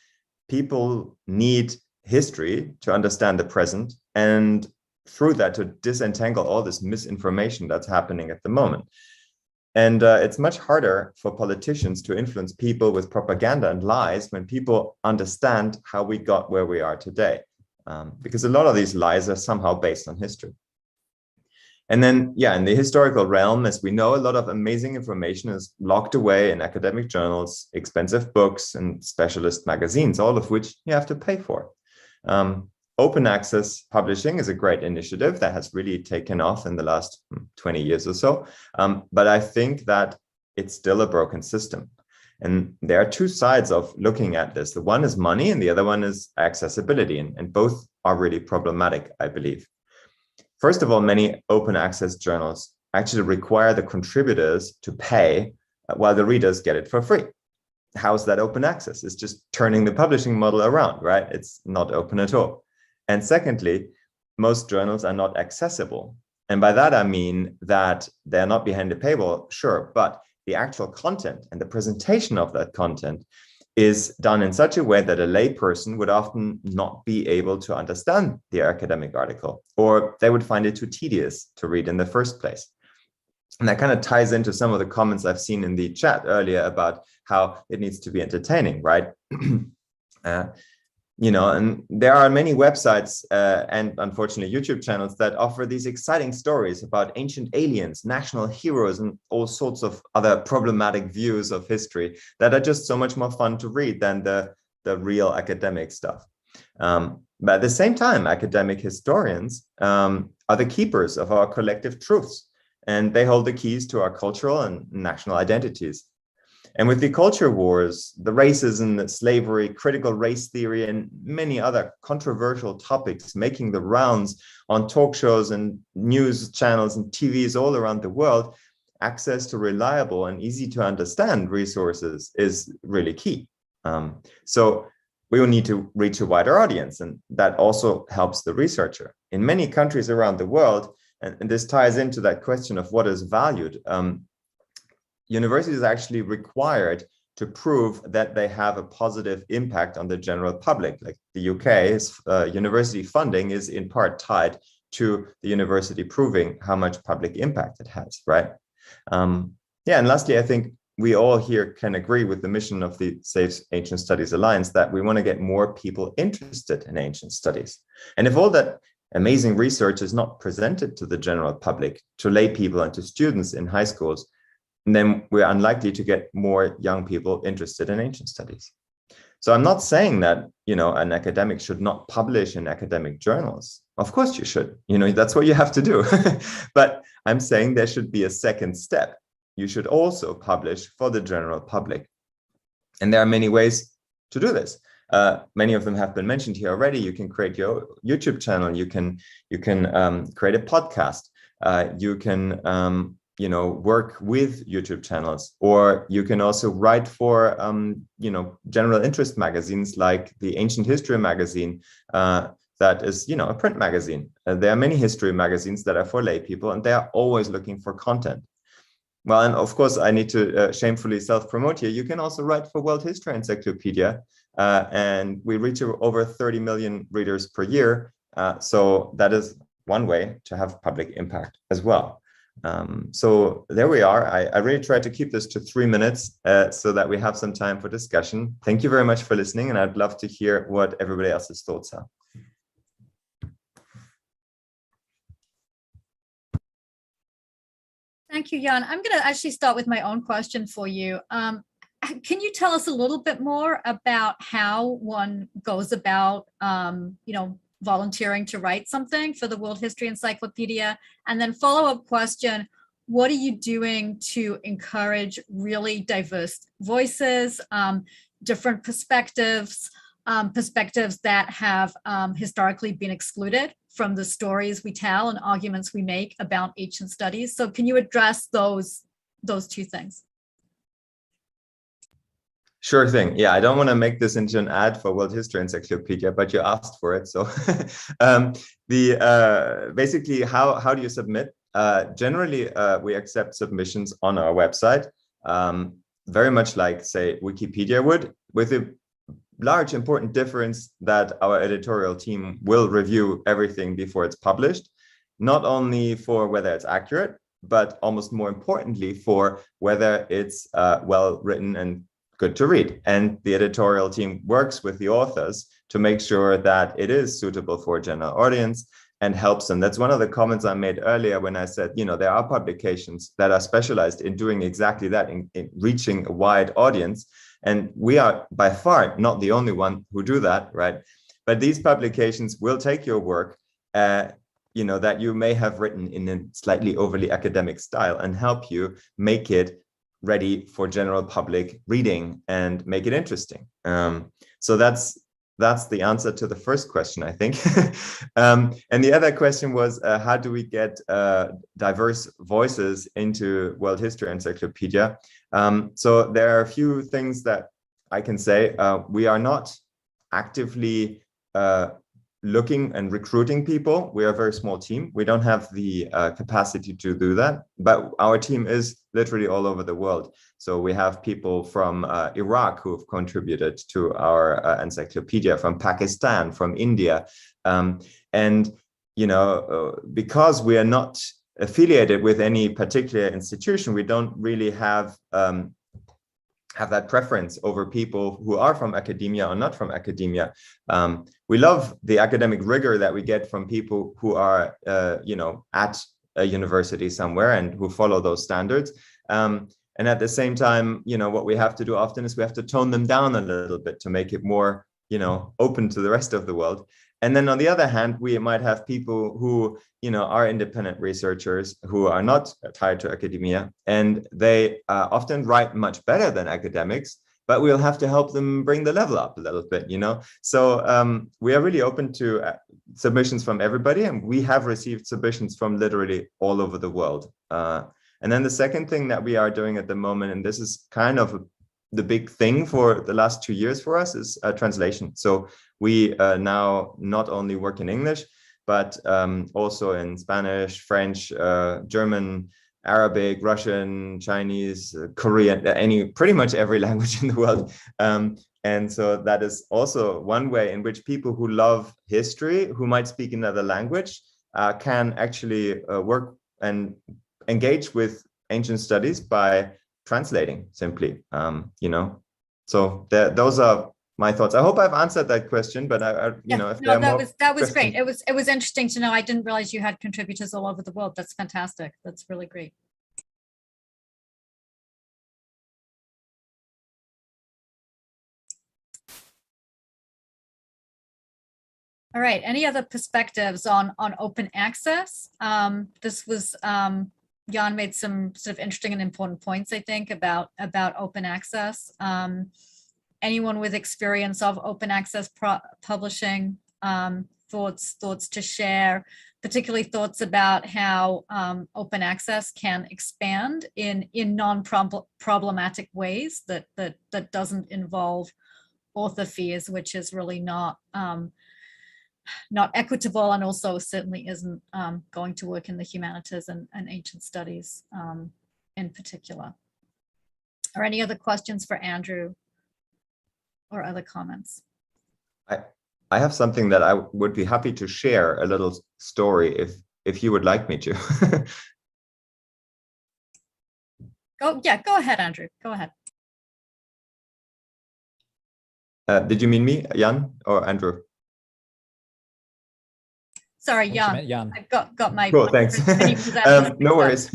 people need history to understand the present and through that to disentangle all this misinformation that's happening at the moment. And it's much harder for politicians to influence people with propaganda and lies when people understand how we got where we are today. Because a lot of these lies are somehow based on history. And then, in the historical realm, as we know, a lot of amazing information is locked away in academic journals, expensive books, and specialist magazines, all of which you have to pay for. Open access publishing is a great initiative that has really taken off in the last 20 years or so. But I think that it's still a broken system. And there are two sides of looking at this. The one is money and the other one is accessibility. And both are really problematic, I believe. First of all, many open access journals actually require the contributors to pay while the readers get it for free. How's that open access? It's just turning the publishing model around, right? It's not open at all. And secondly, most journals are not accessible. And by that, I mean that they're not behind a paywall, sure, but the actual content and the presentation of that content is done in such a way that a layperson would often not be able to understand the academic article, or they would find it too tedious to read in the first place. And that kind of ties into some of the comments I've seen in the chat earlier about how it needs to be entertaining, right? And there are many websites and unfortunately YouTube channels that offer these exciting stories about ancient aliens, national heroes, and all sorts of other problematic views of history that are just so much more fun to read than the real academic stuff. But at the same time, academic historians are the keepers of our collective truths, and they hold the keys to our cultural and national identities. And with the culture wars, the racism, the slavery, critical race theory, and many other controversial topics making the rounds on talk shows and news channels and TVs all around the world, access to reliable and easy to understand resources is really key. So we will need to reach a wider audience, and that also helps the researcher. In many countries around the world, and this ties into that question of what is valued, universities are actually required to prove that they have a positive impact on the general public. Like the UK's university funding is in part tied to the university proving how much public impact it has, right? And lastly, I think we all here can agree with the mission of the Safe Ancient Studies Alliance that we want to get more people interested in ancient studies. And if all that amazing research is not presented to the general public, to lay people and to students in high schools, then we're unlikely to get more young people interested in ancient studies. So I'm not saying that, an academic should not publish in academic journals. Of course you should, that's what you have to do. But I'm saying there should be a second step. You should also publish for the general public. And there are many ways to do this. Many of them have been mentioned here already. You can create your YouTube channel. You can create a podcast. You can work with YouTube channels, or you can also write for general interest magazines like the Ancient History magazine. That is, a print magazine. There are many history magazines that are for lay people, and they are always looking for content. Well, and of course, I need to shamefully self-promote here. You can also write for World History Encyclopedia, and we reach over 30 million readers per year. So that is one way to have public impact as well. So there we are. I really tried to keep this to 3 minutes so that we have some time for discussion. Thank you very much for listening, and I'd love to hear what everybody else's thoughts are. Thank you, Jan. I'm going to actually start with my own question for you. Can you tell us a little bit more about how one goes about, volunteering to write something for the World History Encyclopedia? And then follow-up question, what are you doing to encourage really diverse voices, different perspectives, perspectives that have historically been excluded from the stories we tell and arguments we make about ancient studies? So can you address those two things? Sure thing. Yeah, I don't want to make this into an ad for World History Encyclopedia, but you asked for it. So basically, how do you submit? Generally, we accept submissions on our website, very much like, say, Wikipedia would, with a large important difference that our editorial team will review everything before it's published, not only for whether it's accurate, but almost more importantly for whether it's well written and good to read. And the editorial team works with the authors to make sure that it is suitable for a general audience and helps them. That's one of the comments I made earlier when I said, there are publications that are specialized in doing exactly that, in reaching a wide audience. And we are by far not the only one who do that, right? But these publications will take your work, that you may have written in a slightly overly academic style and help you make it ready for general public reading and make it interesting. So that's the answer to the first question, I think. And the other question was, how do we get diverse voices into World History Encyclopedia? So there are a few things that I can say. We are not actively looking and recruiting people. We are a very small team. We don't have the capacity to do that, but our team is literally all over the world. So we have people from Iraq who have contributed to our encyclopedia, from Pakistan, from India. And, because we are not affiliated with any particular institution, we don't really have that preference over people who are from academia or not from academia. We love the academic rigor that we get from people who are, at a university somewhere and who follow those standards. And at the same time, what we have to do often is we have to tone them down a little bit to make it more, open to the rest of the world. And then on the other hand, we might have people who, are independent researchers who are not tied to academia, and they often write much better than academics, but we'll have to help them bring the level up a little bit, So we are really open to submissions from everybody, and we have received submissions from literally all over the world. And then the second thing that we are doing at the moment, and this is kind of the big thing for the last 2 years for us, is translation. So we now not only work in English, but also in Spanish, French, German, Arabic, Russian, Chinese, Korean, pretty much every language in the world. And so that is also one way in which people who love history, who might speak another language, can actually work and engage with ancient studies by translating simply, So those are my thoughts. I hope I've answered that question, but if there are more that was great. questions- It was interesting to know. I didn't realize you had contributors all over the world. That's fantastic. That's really great. All right, any other perspectives on open access? This was, Jan made some sort of interesting and important points, I think, about open access. Anyone with experience of open access publishing, thoughts to share, particularly thoughts about how open access can expand in non-problematic ways that doesn't involve author fees, which is really not equitable, and also certainly isn't going to work in the humanities and ancient studies in particular. Are any other questions for Andrew or other comments? I have something that I would be happy to share, a little story, if you would like me to. Go ahead, Andrew. Go ahead. Did you mean me, Jan, or Andrew? Sorry, Jan. Jan. I've got my. Cool, thanks. No worries.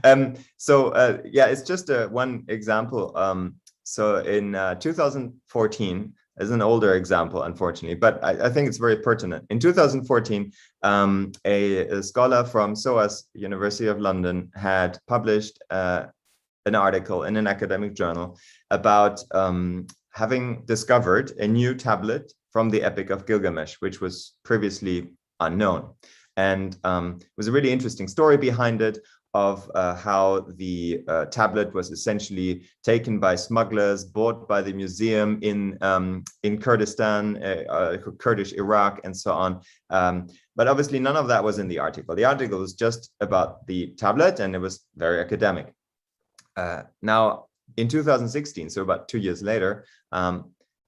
It's just one example. So in 2014, as an older example, unfortunately, but I think it's very pertinent. In 2014, a scholar from SOAS, University of London, had published an article in an academic journal about having discovered a new tablet from the Epic of Gilgamesh, which was previously unknown. And it was a really interesting story behind it, of how the tablet was essentially taken by smugglers, bought by the museum in Kurdistan, Kurdish Iraq, and so on. But obviously none of that was in the article. The article was just about the tablet, and it was very academic. Now, in 2016, so about 2 years later,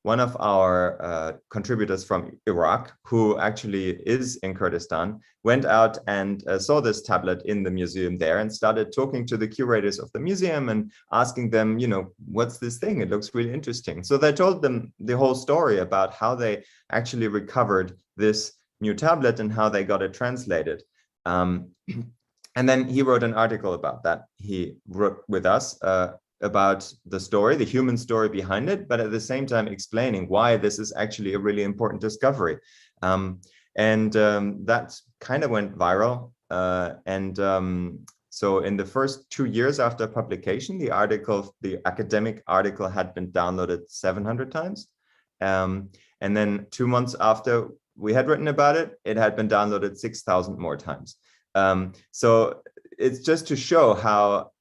one of our contributors from Iraq, who actually is in Kurdistan, went out and saw this tablet in the museum there and started talking to the curators of the museum and asking them, what's this thing? It looks really interesting. So they told them the whole story about how they actually recovered this new tablet and how they got it translated. And then he wrote an article about that. He wrote with us about the story, the human story behind it, but at the same time explaining why this is actually a really important discovery. That kind of went viral. So in the first 2 years after publication, the academic article had been downloaded 700 times. And then 2 months after we had written about it, it had been downloaded 6,000 more times. So it's just to show how,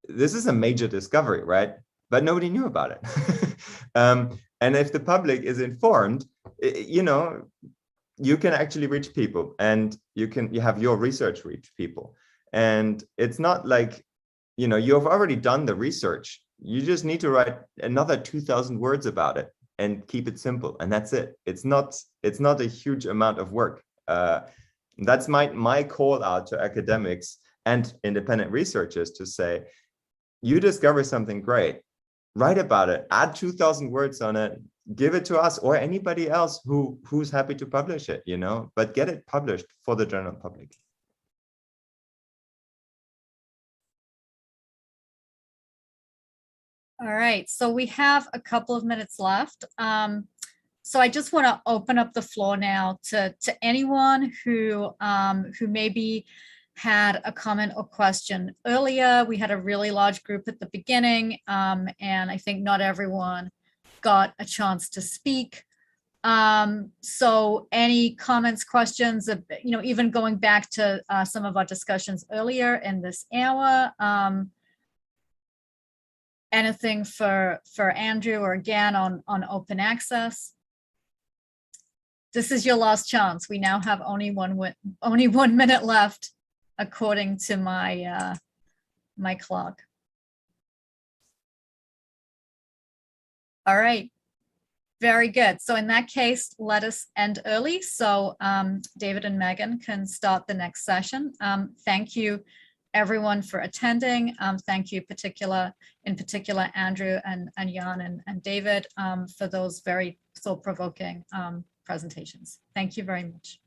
this is a major discovery, right? But nobody knew about it. And if the public is informed, you can actually reach people, and you have your research reach people. And it's not like, you've already done the research. You just need to write another 2,000 words about it and keep it simple. And that's it. It's not a huge amount of work. That's my call out to academics and independent researchers to say, you discover something great, write about it, add 2,000 words on it, give it to us or anybody else who's happy to publish it, but get it published for the general public. All right, so we have a couple of minutes left. So I just want to open up the floor now to anyone who maybe had a comment or question. Earlier, we had a really large group at the beginning, and I think not everyone got a chance to speak. So any comments, questions, even going back to some of our discussions earlier in this hour, anything for Andrew or again on open access? This is your last chance. We now have only 1 minute left, according to my my clock. All right, very good. So in that case, let us end early so David and Megan can start the next session. Thank you everyone for attending. Thank you in particular, Andrew and Jan and David for those very thought-provoking presentations. Thank you very much.